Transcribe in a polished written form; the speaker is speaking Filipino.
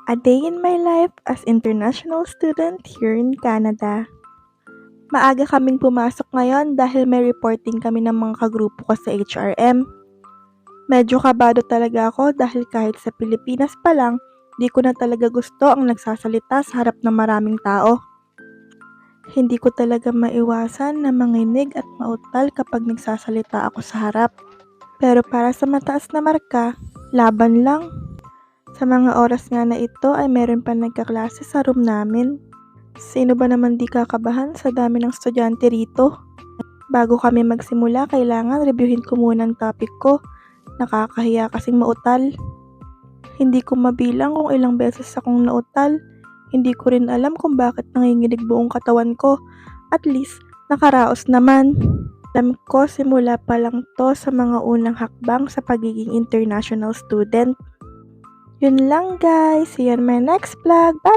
A day in my life as international student here in Canada. Maaga kaming pumasok ngayon dahil may reporting kami ng mga kagrupo ko sa HRM. Medyo kabado talaga ako dahil kahit sa Pilipinas pa lang, di ko na talaga gusto ang nagsasalita sa harap ng maraming tao. Hindi ko talaga maiwasan na manginig at mautal kapag nagsasalita ako sa harap. Pero para sa mataas na marka, laban lang. Sa mga oras nga na ito ay meron pa nagkaklase sa room namin. Sino ba naman di kakabahan sa dami ng estudyante rito? Bago kami magsimula, kailangan reviewin ko muna ang topic ko. Nakakahiya kasing mautal. Hindi ko mabilang kung ilang beses akong nautal. Hindi ko rin alam kung bakit nanginginig buong katawan ko. At least, nakaraos naman. Alam ko simula pa lang to sa mga unang hakbang sa pagiging international student. Yun lang guys. See you on my next vlog. Bye!